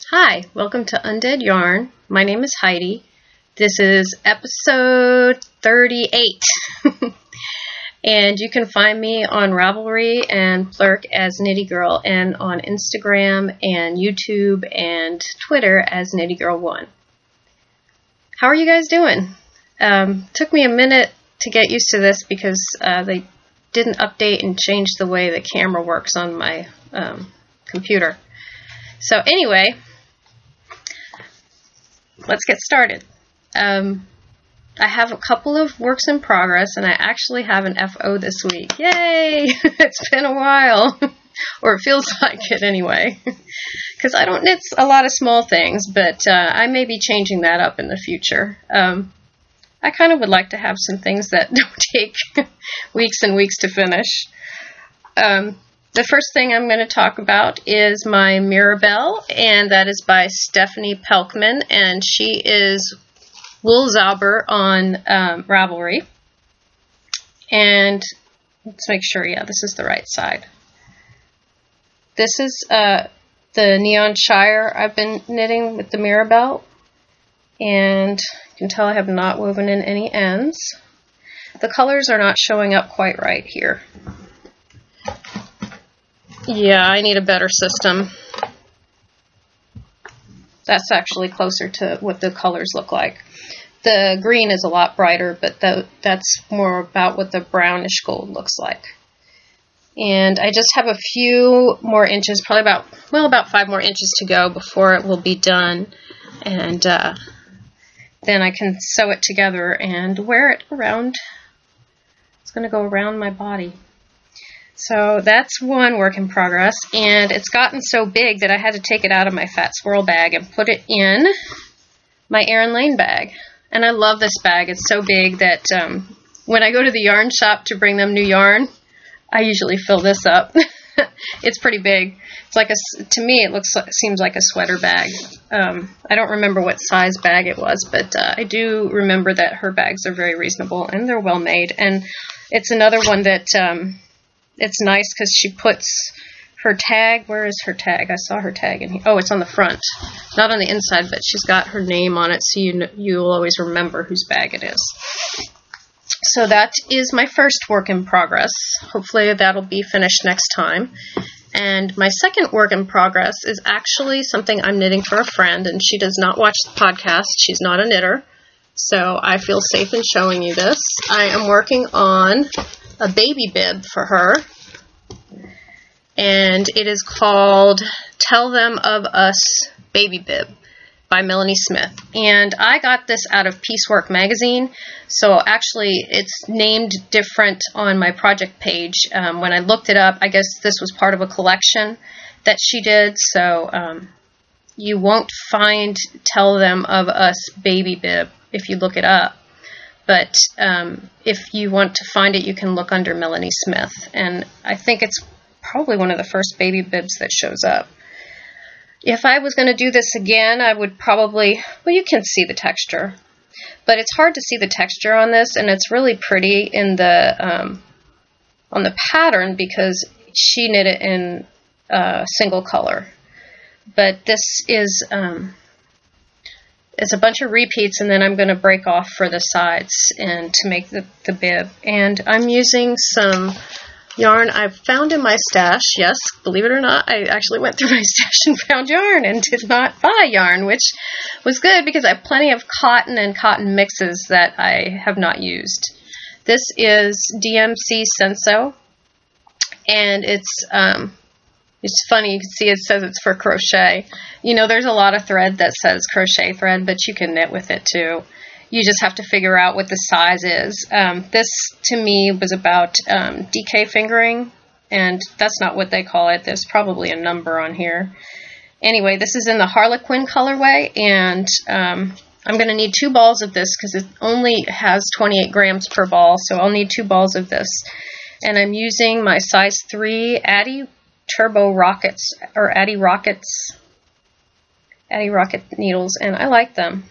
Hi, welcome to Undead Yarn. My name is Heidi. This is episode 38. And you can find me on Ravelry and Plurk as Knitty Girl, and on Instagram and YouTube and Twitter as Knitty Girl 1. How are you guys doing? Took me a minute to get used to this because they didn't update and change the way the camera works on my computer. So anyway, let's get started. I have a couple of works in progress, and I actually have an FO this week. Yay! It's been a while. Or it feels like it anyway. Because I don't knit a lot of small things, but I may be changing that up in the future. I kind of would like to have some things that don't take weeks and weeks to finish. The first thing I'm going to talk about is my Mirabelle, and that is by Stephanie Pelkman, and she is Woolzauber on Ravelry. And let's make sure, yeah, this is the right side. This is the Neon Shire I've been knitting with the Mirabelle, and you can tell I have not woven in any ends. The colors are not showing up quite right here. Yeah, I need a better system. That's actually closer to what the colors look like. The green is a lot brighter, but that's more about what the brownish gold looks like. And I just have a few more inches, probably about 5 more inches to go before it will be done. And then I can sew it together and wear it around. It's going to go around my body. So that's one work in progress, and it's gotten so big that I had to take it out of my Fat Squirrel bag and put it in my Erin Lane bag. And I love this bag. It's so big that when I go to the yarn shop to bring them new yarn, I usually fill this up. It's pretty big. It's like to me, it seems like a sweater bag. I don't remember what size bag it was, but I do remember that her bags are very reasonable and they're well made. And it's another one that it's nice because she puts her tag. Where is her tag? I saw her tag in here. Oh, it's on the front, not on the inside, but she's got her name on it, so you'll always remember whose bag it is. So that is my first work in progress. Hopefully that'll be finished next time. And my second work in progress is actually something I'm knitting for a friend, and she does not watch the podcast. She's not a knitter, so I feel safe in showing you this. I am working on a baby bib for her, and it is called Tell Them of Us Baby Bib by Melanie Smith. And I got this out of Piecework magazine, so actually it's named different on my project page. When I looked it up, I guess this was part of a collection that she did, so you won't find Tell Them of Us Baby Bib if you look it up. But if you want to find it, you can look under Melanie Smith. And I think it's probably one of the first baby bibs that shows up. If I was going to do this again, I would probably, well, you can see the texture. But it's hard to see the texture on this, and it's really pretty in the on the pattern because she knit it in single color. But this is it's a bunch of repeats, and then I'm going to break off for the sides and to make the bib. And I'm using some yarn I found in my stash. Yes, believe it or not, I actually went through my stash and found yarn and did not buy yarn, which was good because I have plenty of cotton and cotton mixes that I have not used. This is DMC Senso, and it's funny, you can see it says it's for crochet. You know, there's a lot of thread that says crochet thread, but you can knit with it too. You just have to figure out what the size is. This, to me, was about DK fingering, and that's not what they call it. There's probably a number on here. Anyway, this is in the Harlequin colorway, and I'm going to need 2 balls of this because it only has 28 grams per ball, so I'll need 2 balls of this. And I'm using my size 3 Addy Turbo Rockets, or Addy Rocket needles, and I like them.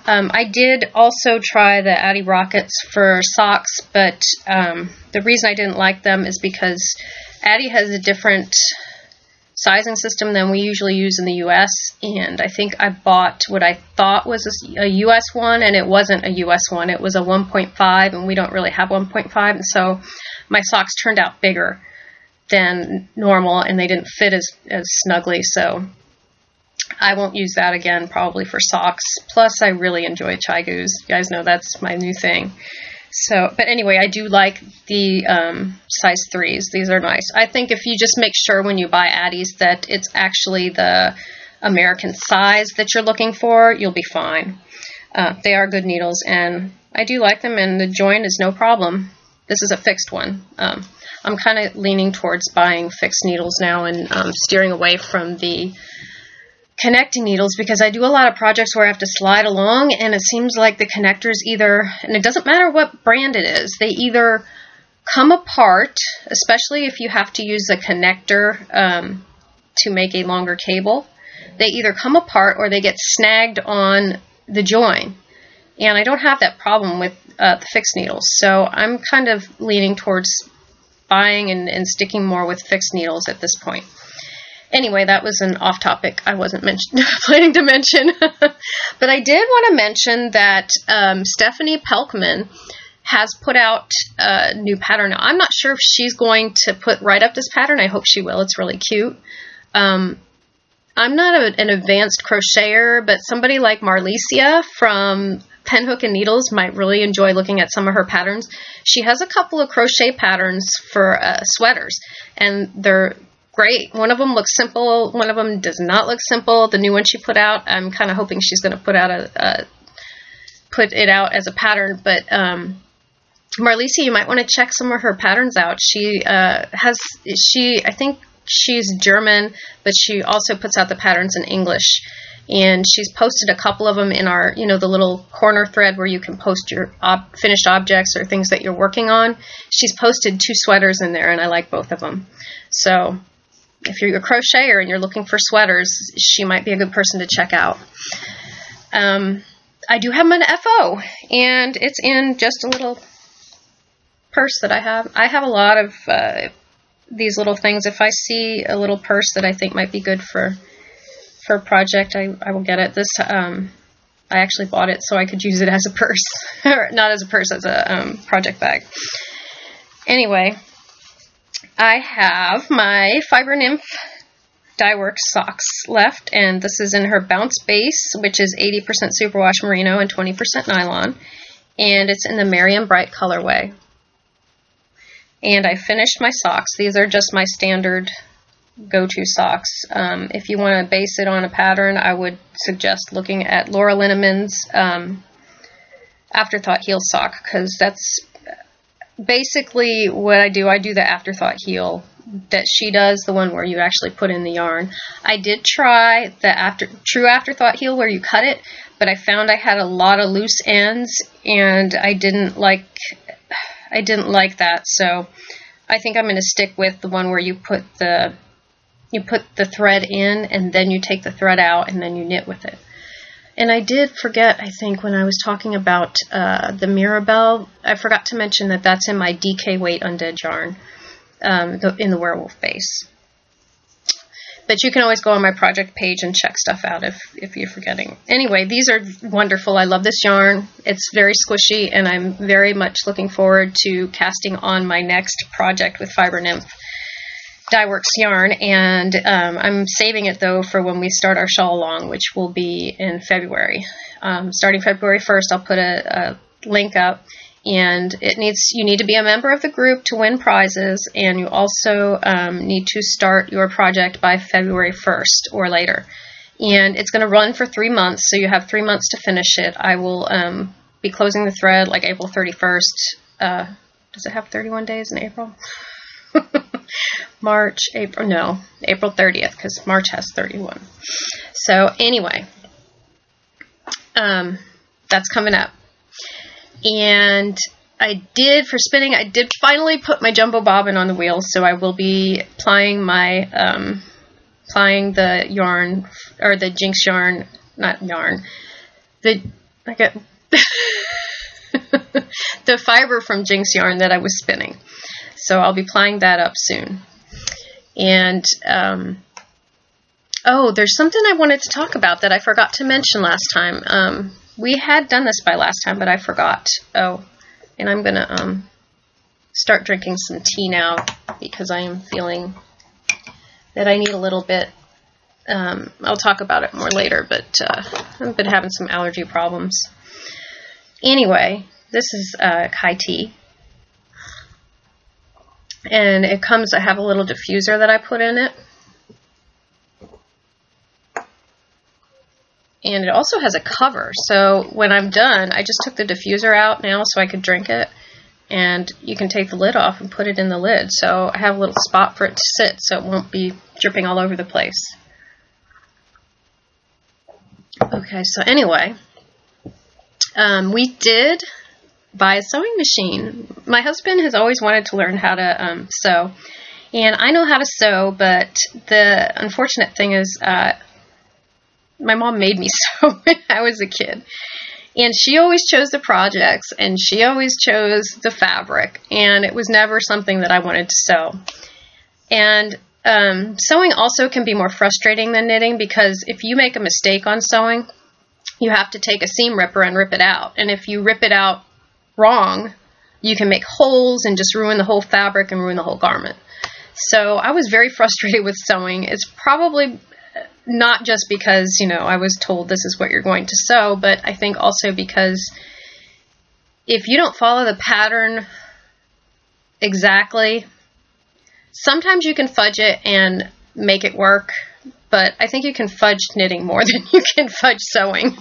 I did also try the Addy Rockets for socks, but the reason I didn't like them is because Addy has a different sizing system than we usually use in the US, and I think I bought what I thought was a US one, and it wasn't a US one. It was a 1.5, and we don't really have 1.5, and so my socks turned out bigger than normal, and they didn't fit as snugly, so I won't use that again probably for socks. Plus, I really enjoy Chigus. You guys know that's my new thing. So, but anyway, I do like the size 3s. These are nice. I think if you just make sure when you buy Addies that it's actually the American size that you're looking for, you'll be fine. They are good needles, and I do like them, and the joint is no problem. This is a fixed one. I'm kind of leaning towards buying fixed needles now and steering away from the connecting needles, because I do a lot of projects where I have to slide along, and it seems like the connectors either, and it doesn't matter what brand it is, they either come apart, especially if you have to use a connector to make a longer cable. They either come apart or they get snagged on the join, and I don't have that problem with the fixed needles, so I'm kind of leaning towards buying and sticking more with fixed needles at this point. Anyway, that was an off topic I wasn't planning to mention. But I did want to mention that Stephanie Pelkman has put out a new pattern. Now, I'm not sure if she's going to put right up this pattern. I hope she will. It's really cute. I'm not an advanced crocheter, but somebody like Marlicia from Penhook and Needles might really enjoy looking at some of her patterns. She has a couple of crochet patterns for sweaters, and they're great. One of them looks simple. One of them does not look simple. The new one she put out, I'm kind of hoping she's going to put it out as a pattern. But Marlicia, you might want to check some of her patterns out. I think she's German, but she also puts out the patterns in English. And she's posted a couple of them in our, the little corner thread where you can post your finished objects or things that you're working on. She's posted 2 sweaters in there, and I like both of them. So if you're a crocheter and you're looking for sweaters, she might be a good person to check out. I do have an FO, and it's in just a little purse that I have. I have a lot of these little things. If I see a little purse that I think might be good for a project, I will get it. This I actually bought it so I could use it as a purse, or not as a purse, as a project bag. Anyway, I have my Fiber Nymph Dyeworks socks left, and this is in her Bounce Base, which is 80% superwash merino and 20% nylon, and it's in the Merriam Bright colorway. And I finished my socks. These are just my standard go-to socks. If you want to base it on a pattern, I would suggest looking at Laura Linneman's Afterthought heel sock, because that's basically what I do. I do the Afterthought heel that she does, the one where you actually put in the yarn. I did try the True Afterthought heel where you cut it, but I found I had a lot of loose ends, and I didn't like that. So I think I'm going to stick with the one where you put the thread in, and then you take the thread out, and then you knit with it. And I did forget, I think, when I was talking about the Mirabelle, I forgot to mention that that's in my DK weight Undead Yarn in the werewolf base. But you can always go on my project page and check stuff out if you're forgetting. Anyway, these are wonderful. I love this yarn. It's very squishy, and I'm very much looking forward to casting on my next project with Fiber Nymph Dyeworks yarn, and I'm saving it though for when we start our shawl along, which will be in February. Starting February 1st, I'll put a link up, and you need to be a member of the group to win prizes, and you also need to start your project by February 1st or later. And it's going to run for 3 months, so you have 3 months to finish it. I will be closing the thread like April 31st. Does it have 31 days in April? April 30th, because March has 31. So anyway, that's coming up. And I did finally put my jumbo bobbin on the wheel, so I will be plying the yarn, or the Jinx yarn, not yarn, the fiber from Jinx yarn that I was spinning. So I'll be plying that up soon. And Oh, there's something I wanted to talk about that I forgot to mention last time. We had done this by last time, but I forgot. Oh, and I'm going to start drinking some tea now because I am feeling that I need a little bit. I'll talk about it more later, but I've been having some allergy problems. Anyway, this is Kai tea. And it comes, I have a little diffuser that I put in it. And it also has a cover, so when I'm done, I just took the diffuser out now so I could drink it. And you can take the lid off and put it in the lid. So I have a little spot for it to sit so it won't be dripping all over the place. Okay, so anyway, we did buy a sewing machine. My husband has always wanted to learn how to sew. And I know how to sew, but the unfortunate thing is my mom made me sew when I was a kid. And she always chose the projects, and she always chose the fabric, and it was never something that I wanted to sew. And sewing also can be more frustrating than knitting, because if you make a mistake on sewing, you have to take a seam ripper and rip it out. And if you rip it out wrong, you can make holes and just ruin the whole fabric and ruin the whole garment. So I was very frustrated with sewing. It's probably not just because, you know, I was told this is what you're going to sew, but I think also because if you don't follow the pattern exactly, sometimes you can fudge it and make it work, but I think you can fudge knitting more than you can fudge sewing.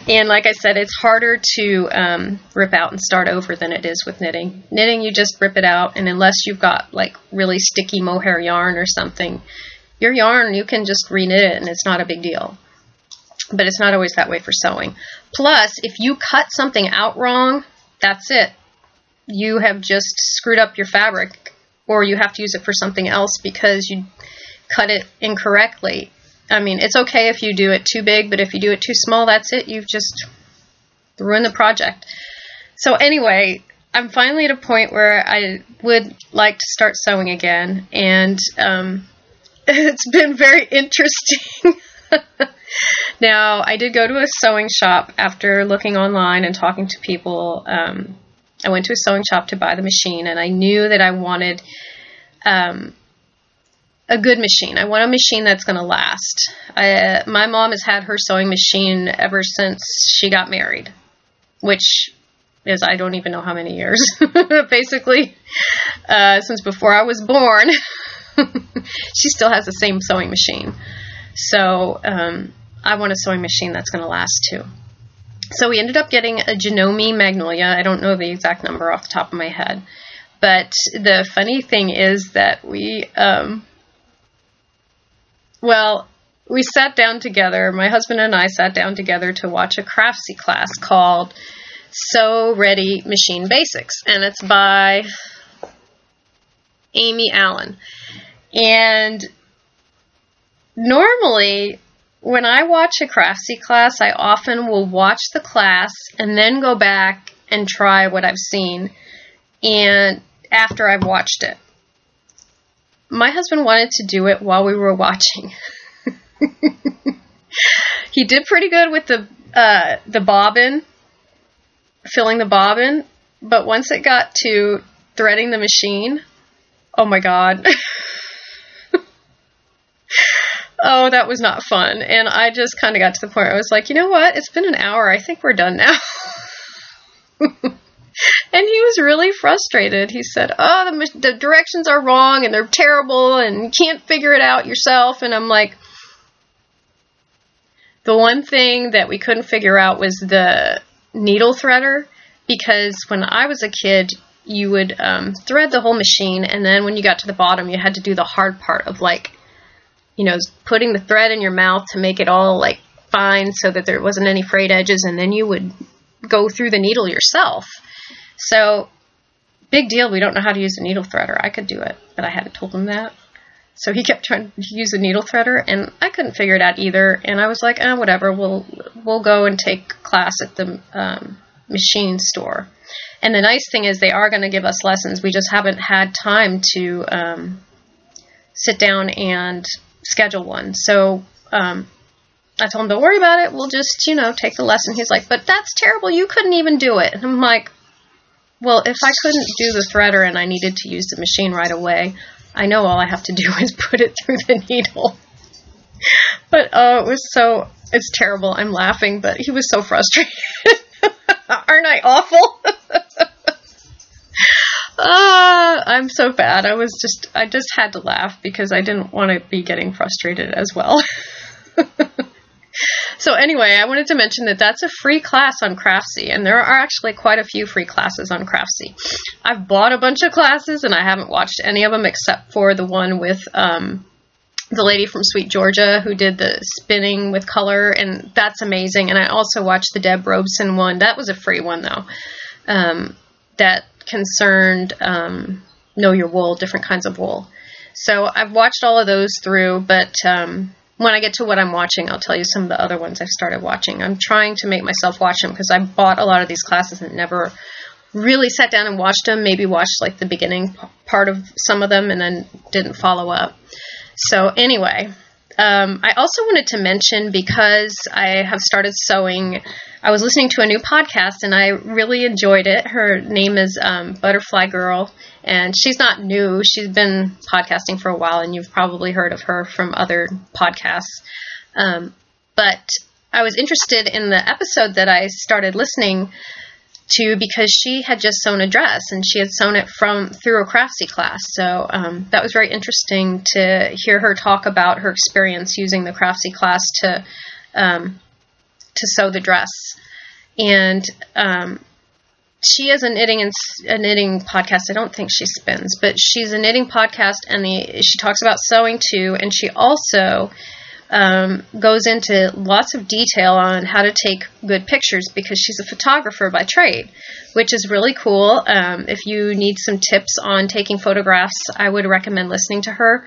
And like I said, it's harder to rip out and start over than it is with knitting. Knitting, you just rip it out, and unless you've got like really sticky mohair yarn or something, your yarn, you can just re-knit it and it's not a big deal. But it's not always that way for sewing. Plus, if you cut something out wrong, that's it. You have just screwed up your fabric, or you have to use it for something else because you cut it incorrectly. I mean, it's okay if you do it too big, but if you do it too small, that's it. You've just ruined the project. So anyway, I'm finally at a point where I would like to start sewing again, and it's been very interesting. Now, I did go to a sewing shop after looking online and talking to people. I went to a sewing shop to buy the machine, and I knew that I wanted a good machine. I want a machine that's going to last. My mom has had her sewing machine ever since she got married, which is, I don't even know how many years. Basically, since before I was born. She still has the same sewing machine. So I want a sewing machine that's going to last too. So we ended up getting a Janome Magnolia. I don't know the exact number off the top of my head. But the funny thing is that we sat down together. My husband and I sat down together to watch a Craftsy class called Sew Ready Machine Basics. And it's by Amy Allen. And normally, when I watch a Craftsy class, I often will watch the class and then go back and try what I've seen and after I've watched it. My husband wanted to do it while we were watching. He did pretty good with the bobbin, filling the bobbin, but once it got to threading the machine, oh my God. Oh, that was not fun. And I just kind of got to the point where I was like, you know what? It's been an hour. I think we're done now. And he was really frustrated. He said, oh, the directions are wrong and they're terrible and you can't figure it out yourself. And I'm like, the one thing that we couldn't figure out was the needle threader, because when I was a kid, you would thread the whole machine, and then when you got to the bottom, you had to do the hard part of, like, you know, putting the thread in your mouth to make it all, like, fine so that there wasn't any frayed edges, and then you would go through the needle yourself. So, big deal, we don't know how to use a needle threader. I could do it, but I hadn't told him that. So he kept trying to use a needle threader, and I couldn't figure it out either, and I was like, whatever, we'll go and take class at the machine store. And the nice thing is they are going to give us lessons. We just haven't had time to sit down and schedule one. So I told him, don't worry about it. We'll just, take the lesson. He's like, but that's terrible. You couldn't even do it. And I'm like, well, if I couldn't do the threader and I needed to use the machine right away, I know all I have to do is put it through the needle. But it's terrible. I'm laughing, but he was so frustrated. Aren't I awful? I'm so bad. I just had to laugh because I didn't want to be getting frustrated as well. So anyway, I wanted to mention that that's a free class on Craftsy, and there are actually quite a few free classes on Craftsy. I've bought a bunch of classes, and I haven't watched any of them except for the one with the lady from Sweet Georgia who did the spinning with color, and that's amazing. And I also watched the Deb Robeson one. That was a free one, though, that concerned Know Your Wool, different kinds of wool. So I've watched all of those through, but when I get to what I'm watching, I'll tell you some of the other ones I've started watching. I'm trying to make myself watch them because I bought a lot of these classes and never really sat down and watched them. Maybe watched like the beginning part of some of them and then didn't follow up. So anyway, I also wanted to mention, because I have started sewing, I was listening to a new podcast and I really enjoyed it. Her name is Butterfly Girl, and she's not new. She's been podcasting for a while, and you've probably heard of her from other podcasts. But I was interested in the episode that I started listening to because she had just sewn a dress, and she had sewn it through a Craftsy class. So that was very interesting to hear her talk about her experience using the Craftsy class to sew the dress. And she has a knitting podcast. I don't think she spins, but she's a knitting podcast, and she talks about sewing too. And she also goes into lots of detail on how to take good pictures because she's a photographer by trade, which is really cool. If you need some tips on taking photographs, I would recommend listening to her.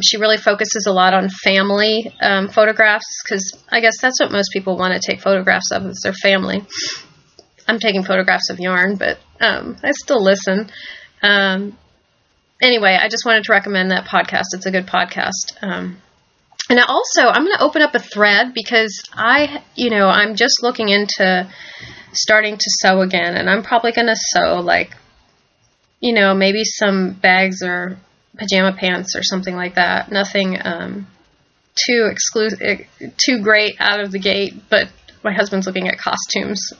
She really focuses a lot on family photographs because I guess that's what most people want to take photographs of, is their family. I'm taking photographs of yarn, but I still listen. Anyway, I just wanted to recommend that podcast. It's a good podcast. And also, I'm going to open up a thread because I'm just looking into starting to sew again, and I'm probably going to sew maybe some bags or pajama pants or something like that. Nothing too great out of the gate, but my husband's looking at costumes.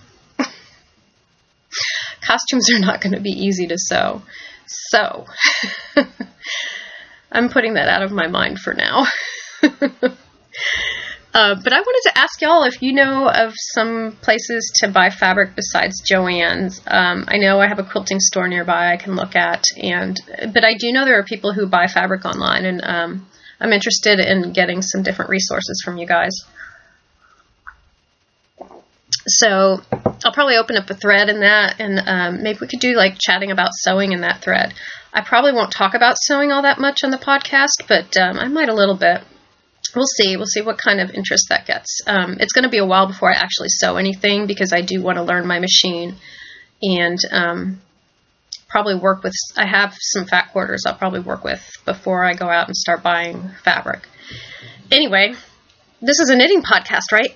Costumes are not going to be easy to sew. So, I'm putting that out of my mind for now. But I wanted to ask y'all if you know of some places to buy fabric besides Joann's. I know I have a quilting store nearby I can look at, but I do know there are people who buy fabric online, and I'm interested in getting some different resources from you guys. So I'll probably open up a thread in that, and maybe we could do chatting about sewing in that thread. I probably won't talk about sewing all that much on the podcast, but I might a little bit. We'll see. We'll see what kind of interest that gets. It's going to be a while before I actually sew anything because I do want to learn my machine and probably work with, I have some fat quarters I'll probably work with before I go out and start buying fabric. Anyway, this is a knitting podcast, right?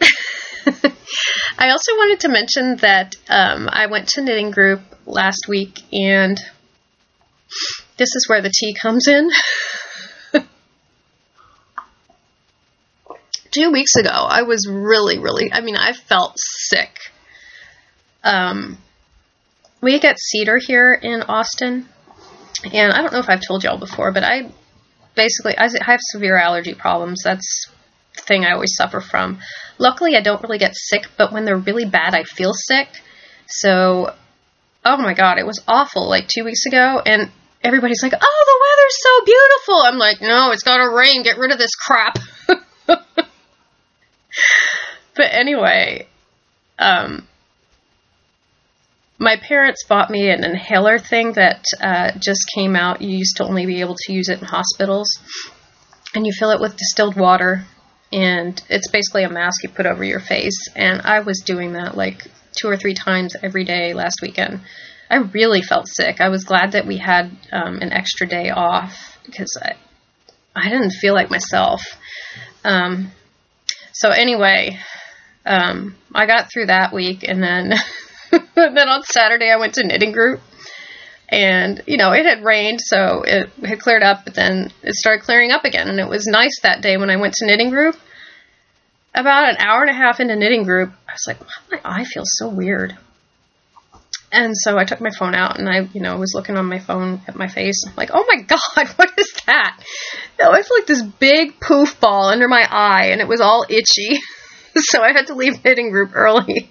I also wanted to mention that I went to knitting group last week, and this is where the tea comes in. 2 weeks ago, I was I felt sick. We get cedar here in Austin, and I don't know if I've told y'all before, but I have severe allergy problems. That's the thing I always suffer from. Luckily, I don't really get sick, but when they're really bad, I feel sick. So, oh my God, it was awful 2 weeks ago, and everybody's like, oh, the weather's so beautiful. I'm like, no, it's gotta rain. Get rid of this crap. But anyway, my parents bought me an inhaler thing that just came out. You used to only be able to use it in hospitals. And you fill it with distilled water. And it's basically a mask you put over your face. And I was doing that 2 or 3 times every day last weekend. I really felt sick. I was glad that we had an extra day off because I didn't feel like myself. So anyway, I got through that week, and then then on Saturday I went to knitting group, and you know, it had rained, so it had cleared up, but then it started clearing up again, and it was nice that day when I went to knitting group. About an hour and a half into knitting group, I was like, my eye feels so weird. And so I took my phone out, and I, you know, was looking on my phone at my face. I'm like, oh my God, what is that? It was like this big poof ball under my eye, and it was all itchy. So I had to leave knitting group early.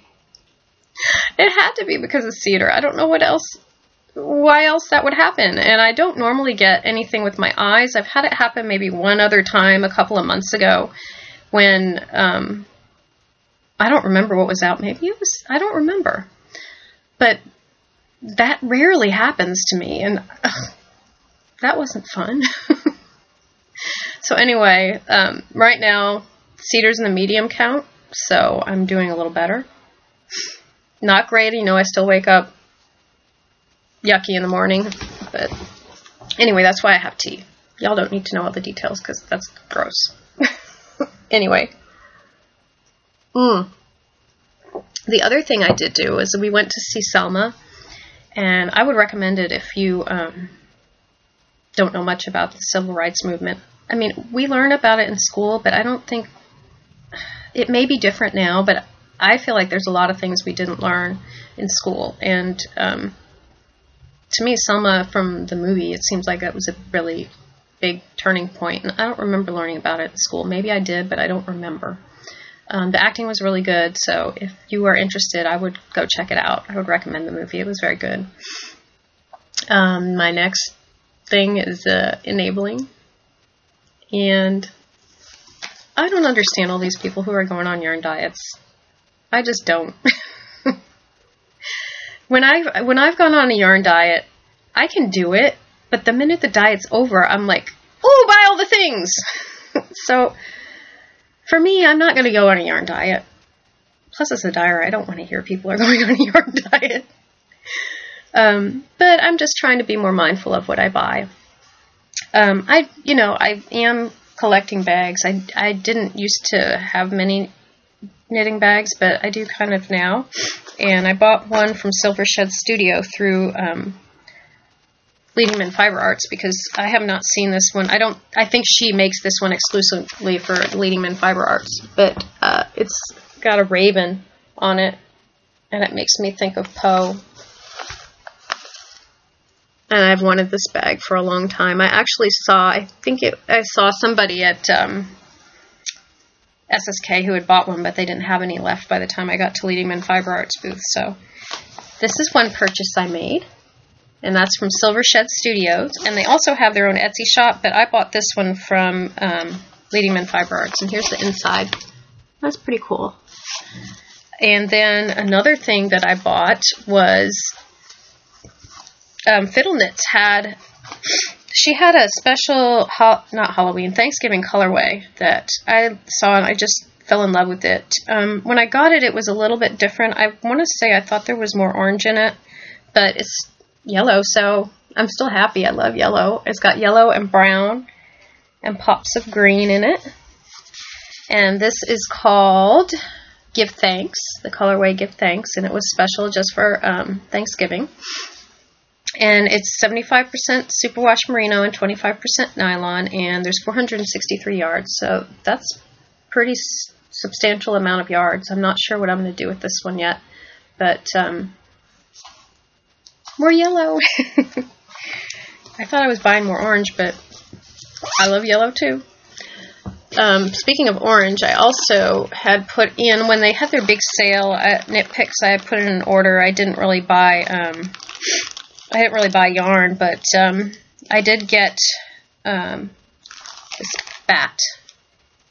It had to be because of cedar. I don't know why else that would happen. And I don't normally get anything with my eyes. I've had it happen maybe one other time a couple of months ago when, I don't remember what was out. Maybe it was, I don't remember. But that rarely happens to me, and that wasn't fun. So anyway, right now, cedar's in the medium count, so I'm doing a little better. Not great, you know, I still wake up yucky in the morning, but anyway, that's why I have tea. Y'all don't need to know all the details, because that's gross. Anyway. The other thing I did do is we went to see Selma, and I would recommend it if you don't know much about the civil rights movement. I mean, we learn about it in school, but I don't think, it may be different now, but I feel like there's a lot of things we didn't learn in school. And to me, Selma from the movie, it seems like that was a really big turning point, and I don't remember learning about it in school. Maybe I did, but I don't remember. The acting was really good, so if you are interested, I would go check it out. I would recommend the movie. It was very good. My next thing is enabling. And I don't understand all these people who are going on yarn diets. I just don't. When I've gone on a yarn diet, I can do it, but the minute the diet's over, I'm like, oh, buy all the things! So for me, I'm not going to go on a yarn diet. Plus, as a dyer, I don't want to hear people are going on a yarn diet. But I'm just trying to be more mindful of what I buy. I am collecting bags. I didn't used to have many knitting bags, but I do kind of now. And I bought one from Silver Shed Studio through Leading Fiber Arts, because I have not seen this one. I think she makes this one exclusively for Leading Fiber Arts, but it's got a raven on it, and it makes me think of Poe. And I've wanted this bag for a long time. I actually saw, I saw somebody at SSK who had bought one, but they didn't have any left by the time I got to Leading Fiber Arts booth. So this is one purchase I made. And that's from Silver Shed Studios. And they also have their own Etsy shop, but I bought this one from Leading Fiber Arts. And here's the inside. That's pretty cool. And then another thing that I bought was Fiddle Knits she had a special, not Halloween, Thanksgiving colorway that I saw, and I just fell in love with it. When I got it, it was a little bit different. I want to say I thought there was more orange in it, but it's yellow, so I'm still happy. I love yellow. It's got yellow and brown and pops of green in it. And this is called Give Thanks, the colorway Give Thanks, and it was special just for Thanksgiving. And it's 75% superwash merino and 25% nylon, and there's 463 yards, so that's pretty substantial amount of yards. I'm not sure what I'm going to do with this one yet, but more yellow. I thought I was buying more orange, but I love yellow too. Speaking of orange, I also had put in, when they had their big sale at Knit Picks, I had put in an order. I didn't really buy yarn, but I did get this bat.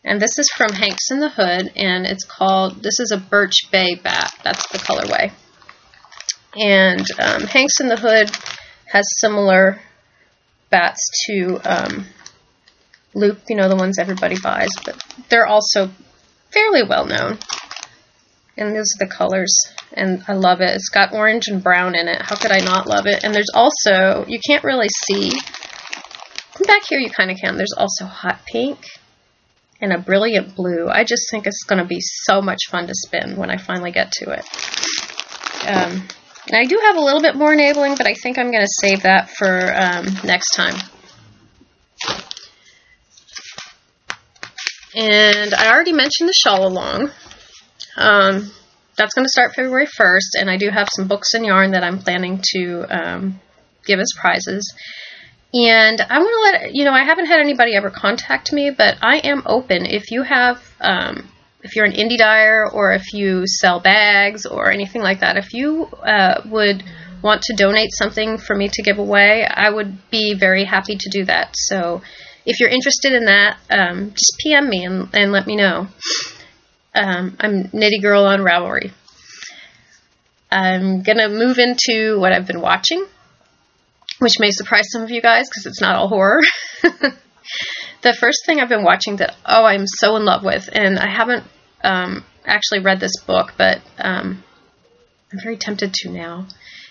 And this is from Hanks in the Hood, and it's called, this is a Birch Bay bat. That's the colorway. And Hanks in the Hood has similar bats to Loop, you know, the ones everybody buys, but they're also fairly well known. And these are the colors, and I love it. It's got orange and brown in it. How could I not love it? And there's also, you can't really see, And back here you kind of can. There's also hot pink and a brilliant blue. I just think it's going to be so much fun to spin when I finally get to it. And I do have a little bit more enabling, but I think I'm going to save that for next time. And I already mentioned the shawl along. That's going to start February 1st, and I do have some books and yarn that I'm planning to give as prizes. And I want to let you know, I haven't had anybody ever contact me, but I am open. If you have, if you're an indie dyer, or if you sell bags or anything like that, if you would want to donate something for me to give away, I would be very happy to do that. So if you're interested in that, just PM me and let me know. I'm Knitty Girl on Ravelry. I'm going to move into what I've been watching, which may surprise some of you guys because it's not all horror. The first thing I've been watching that, I'm so in love with, and I haven't actually read this book, but I'm very tempted to now.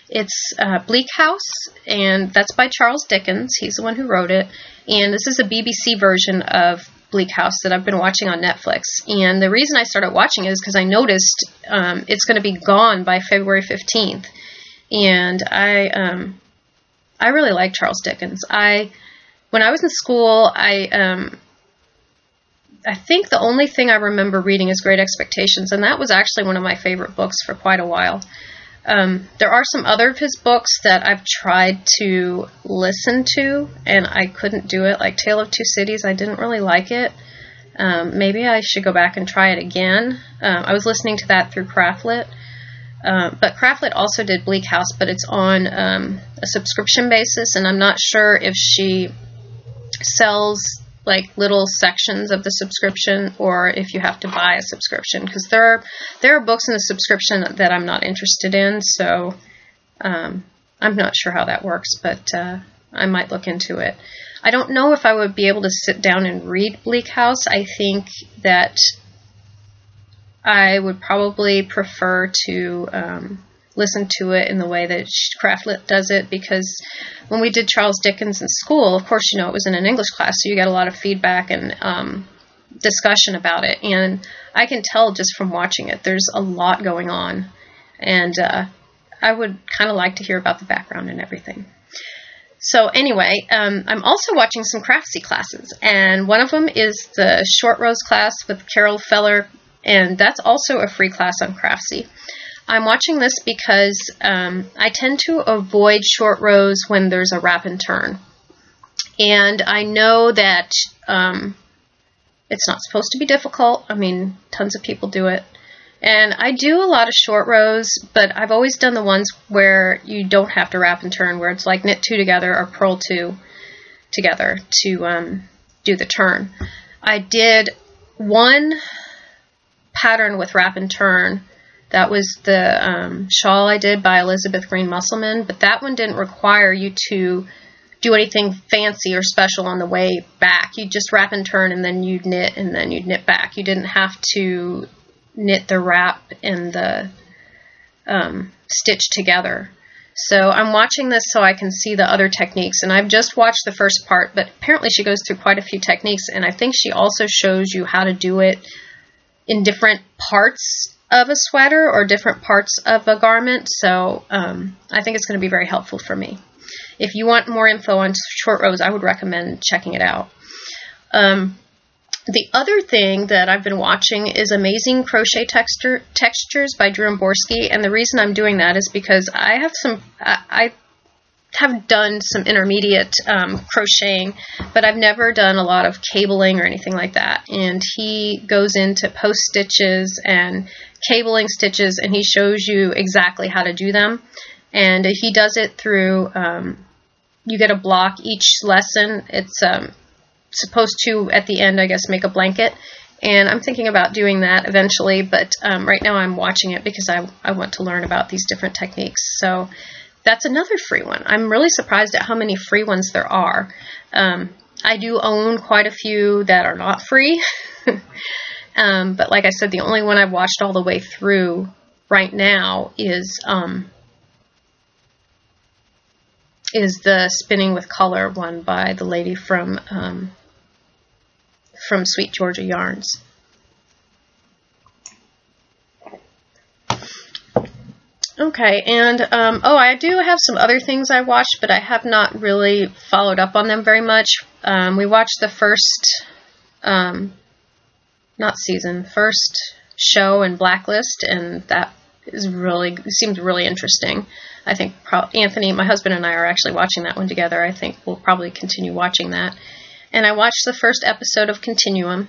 It's Bleak House, and that's by Charles Dickens. He's the one who wrote it, and this is a BBC version of Bleak House that I've been watching on Netflix. And the reason I started watching it is because I noticed it's going to be gone by February 15th, and I really like Charles Dickens. When I was in school, I think the only thing I remember reading is Great Expectations, and that was actually one of my favorite books for quite a while. There are some other of his books that I've tried to listen to, and I couldn't do it, like Tale of Two Cities. I didn't really like it. Maybe I should go back and try it again. I was listening to that through Craftlit. But Craftlit also did Bleak House, but it's on a subscription basis, and I'm not sure if she sells like little sections of the subscription or if you have to buy a subscription, because there are books in the subscription that I'm not interested in, so I'm not sure how that works, but I might look into it. I don't know if I would be able to sit down and read Bleak House. I think that I would probably prefer to listen to it in the way that Craftlit does it, because when we did Charles Dickens in school, of course, you know, it was in an English class, so you get a lot of feedback and discussion about it. And I can tell just from watching it, there's a lot going on. And I would kind of like to hear about the background and everything. So anyway, I'm also watching some Craftsy classes, and one of them is the Short Rows class with Carol Feller, and that's also a free class on Craftsy. I'm watching this because I tend to avoid short rows when there's a wrap and turn. And I know that it's not supposed to be difficult. I mean, tons of people do it. And I do a lot of short rows, but I've always done the ones where you don't have to wrap and turn, where it's like knit two together or purl two together to do the turn. I did one pattern with wrap and turn. That was the shawl I did by Elizabeth Green Musselman, but that one didn't require you to do anything fancy or special on the way back. You just wrap and turn, and then you'd knit, and then you'd knit back. You didn't have to knit the wrap and the stitch together. So I'm watching this so I can see the other techniques, and I've just watched the first part, but apparently she goes through quite a few techniques, and I think she also shows you how to do it in different parts of a sweater or different parts of a garment. So I think it's going to be very helpful for me. If you want more info on short rows, I would recommend checking it out. The other thing that I've been watching is Amazing Crochet Textures by Drew Borski, and the reason I'm doing that is because I have done some intermediate crocheting, but I've never done a lot of cabling or anything like that. And he goes into post stitches and cabling stitches, and he shows you exactly how to do them. And he does it through, you get a block each lesson. It's supposed to, at the end, I guess, make a blanket. And I'm thinking about doing that eventually, but right now I'm watching it because I want to learn about these different techniques. So that's another free one. I'm really surprised at how many free ones there are. I do own quite a few that are not free. But like I said, the only one I've watched all the way through right now is is the Spinning with Color one by the lady from Sweet Georgia Yarns. Okay, and I do have some other things I watched, but I have not really followed up on them very much. We watched the first, first show in Blacklist, and that seemed really interesting. I think Anthony, my husband, and I are actually watching that one together. I think we'll probably continue watching that. And I watched the first episode of Continuum.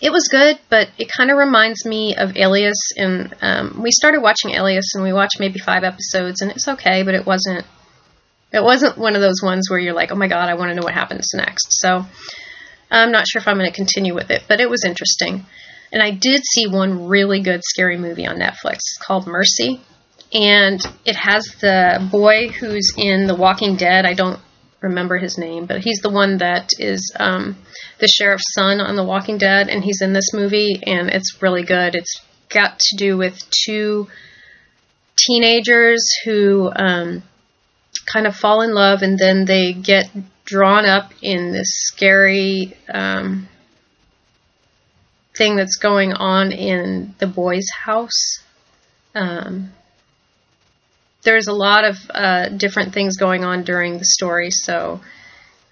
It was good, but it kind of reminds me of Alias. And we started watching Alias, and we watched maybe 5 episodes, and it's okay, but it wasn't one of those ones where you're like, oh my god, I want to know what happens next. So I'm not sure if I'm going to continue with it, but it was interesting. And I did see one really good scary movie on Netflix. It's called Mercy. And it has the boy who's in The Walking Dead. I don't remember his name, but he's the one that is the sheriff's son on The Walking Dead, and he's in this movie, and it's really good. It's got to do with 2 teenagers who kind of fall in love, and then they get drawn up in this scary thing that's going on in the boy's house. There's a lot of different things going on during the story, so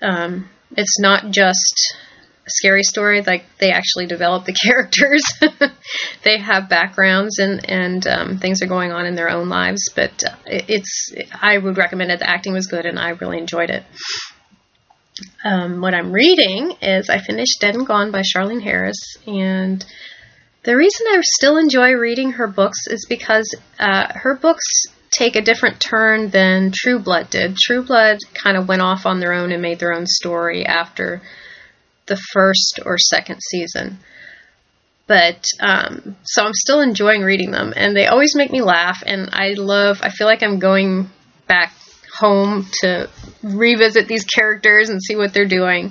it's not just a scary story. Like, they actually develop the characters. They have backgrounds and things are going on in their own lives, but I would recommend it. The acting was good, and I really enjoyed it. What I'm reading is I finished Dead and Gone by Charlene Harris, and the reason I still enjoy reading her books is because her books take a different turn than True Blood did. True Blood kind of went off on their own and made their own story after the first or second season. But, so I'm still enjoying reading them, and they always make me laugh, and I feel like I'm going back home to revisit these characters and see what they're doing.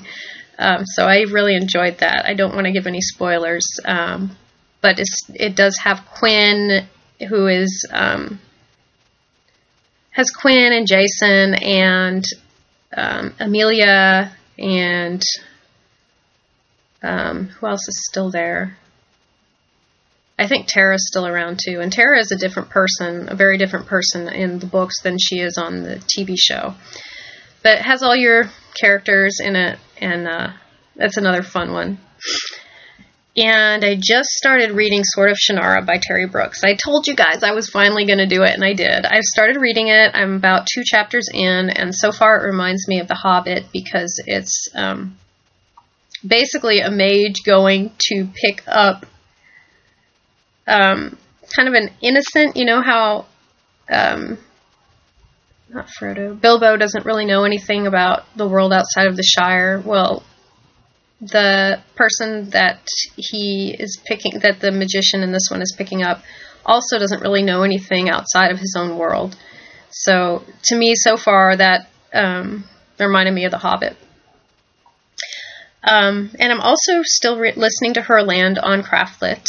So I really enjoyed that. I don't want to give any spoilers, but it does have Quinn, who is, has Quinn and Jason and Amelia and who else is still there? I think Tara's still around too. And Tara is a different person, a very different person in the books than she is on the TV show. But it has all your characters in it, and that's another fun one. And I just started reading Sword of Shannara by Terry Brooks. I told you guys I was finally going to do it, and I did. I started reading it. I'm about 2 chapters in, and so far it reminds me of The Hobbit because it's basically a mage going to pick up kind of an innocent, you know how not Frodo, Bilbo doesn't really know anything about the world outside of the Shire. Well, the person that the magician in this one is picking up also doesn't really know anything outside of his own world. So, to me, so far, that reminded me of The Hobbit. And I'm also still listening to Herland on Craftlit,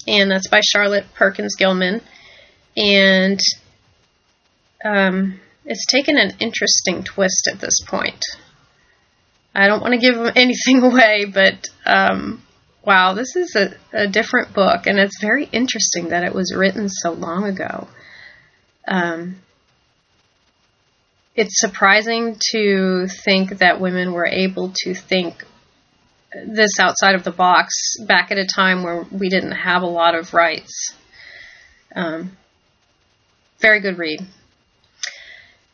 and that's by Charlotte Perkins Gilman. And it's taken an interesting twist at this point. I don't want to give anything away, but wow, this is a different book, and it's very interesting that it was written so long ago. It's surprising to think that women were able to think this outside of the box back at a time where we didn't have a lot of rights. Very good read.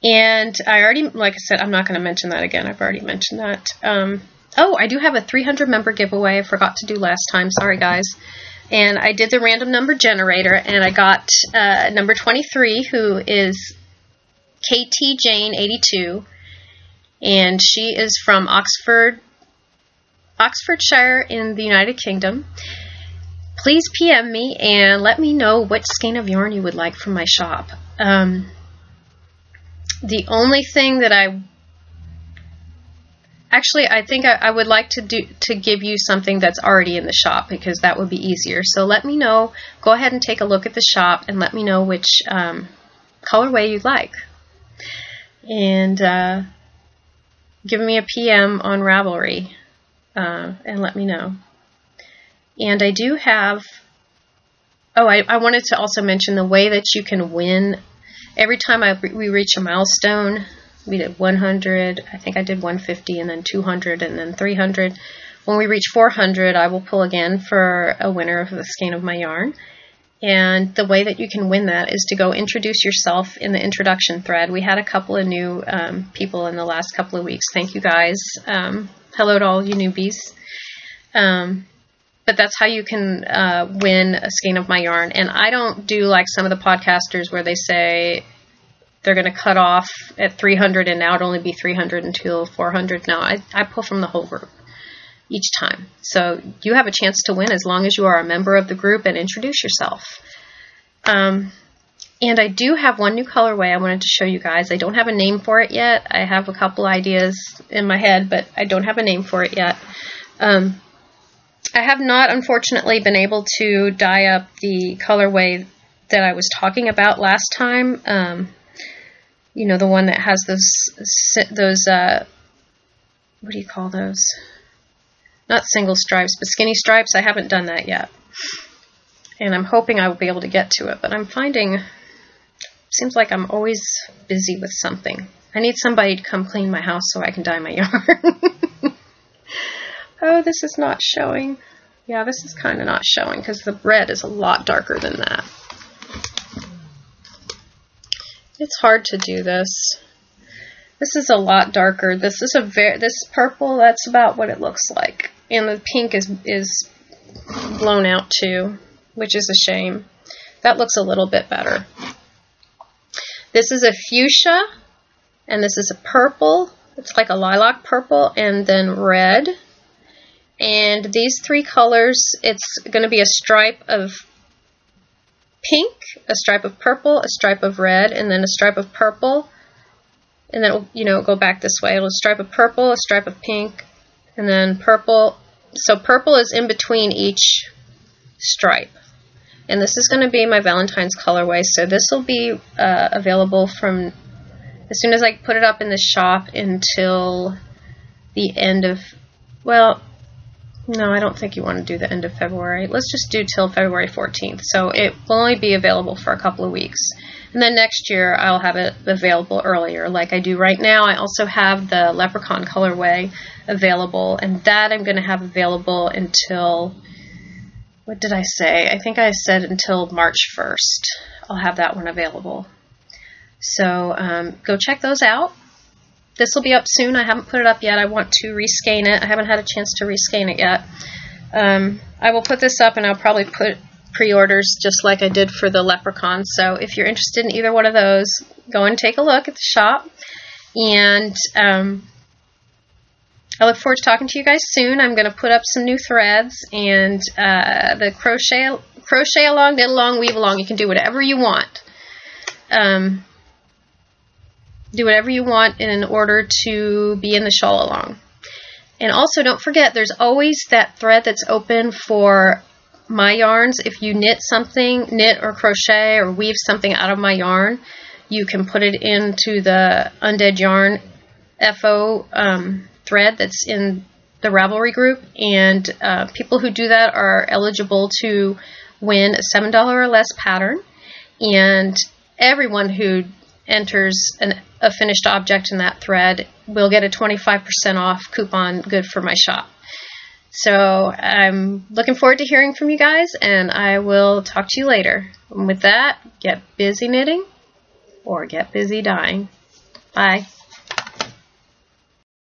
And I already, like I said, I'm not going to mention that again. I've already mentioned that. I do have a 300 member giveaway I forgot to do last time. Sorry, guys. And I did the random number generator, and I got number 23, who is KT Jane 82, and she is from Oxfordshire in the United Kingdom. Please PM me and let me know which skein of yarn you would like from my shop. The only thing that I think I would like to give you something that's already in the shop, because that would be easier. So let me know. Go ahead and take a look at the shop and let me know which colorway you'd like. and give me a PM on Ravelry and let me know. And I do have, I wanted to also mention the way that you can win. Every time we reach a milestone, we did 100, I think I did 150, and then 200, and then 300. When we reach 400, I will pull again for a winner of the skein of my yarn. And the way that you can win that is to go introduce yourself in the introduction thread. We had a couple of new people in the last couple of weeks. Thank you guys. Hello to all you newbies. But that's how you can win a skein of my yarn. And I don't do like some of the podcasters where they say they're going to cut off at 300 and now it'll only be 300 until 400. No, I pull from the whole group each time. So you have a chance to win as long as you are a member of the group and introduce yourself. And I do have one new colorway I wanted to show you guys. I don't have a name for it yet. I have a couple ideas in my head, but I don't have a name for it yet. I have not, unfortunately, been able to dye up the colorway that I was talking about last time. You know, the one that has those what do you call those? Not single stripes, but skinny stripes. I haven't done that yet. And I'm hoping I will be able to get to it, but I'm finding, seems like I'm always busy with something. I need somebody to come clean my house so I can dye my yarn. Oh, this is not showing. Yeah, this is kind of not showing because the red is a lot darker than that. It's hard to do this. This is a lot darker. This is this purple, that's about what it looks like. And the pink is blown out too, which is a shame. That looks a little bit better. This is a fuchsia, and this is a purple. It's like a lilac purple, and then red. And these three colors, it's going to be a stripe of pink, a stripe of purple, a stripe of red, and then a stripe of purple. And then it'll, you know, go back this way. It'll stripe of purple, a stripe of pink, and then purple. So purple is in between each stripe. And this is going to be my Valentine's colorway. So this will be available from as soon as I put it up in the shop until the end of, well, no, I don't think you want to do the end of February. Let's just do till February 14th. So it will only be available for a couple of weeks. And then next year I'll have it available earlier like I do right now. I also have the Leprechaun colorway available, and that I'm going to have available until, what did I say? I think I said until March 1st. I'll have that one available. So go check those out. This will be up soon. I haven't put it up yet. I want to reskein it. I haven't had a chance to reskein it yet. I will put this up, and I'll probably put pre-orders just like I did for the Leprechaun. So if you're interested in either one of those, go and take a look at the shop. And I look forward to talking to you guys soon. I'm going to put up some new threads, and the crochet along, knit along, weave along. You can do whatever you want. Do whatever you want in order to be in the shawl along. And also don't forget, there's always that thread that's open for my yarns. If you knit something, knit or crochet or weave something out of my yarn, you can put it into the Undead Yarn FO thread that's in the Ravelry group, and people who do that are eligible to win a $7 or less pattern, and everyone who enters a finished object in that thread will get a 25% off coupon good for my shop. So I'm looking forward to hearing from you guys, and I will talk to you later. And with that, get busy knitting or get busy dyeing. Bye.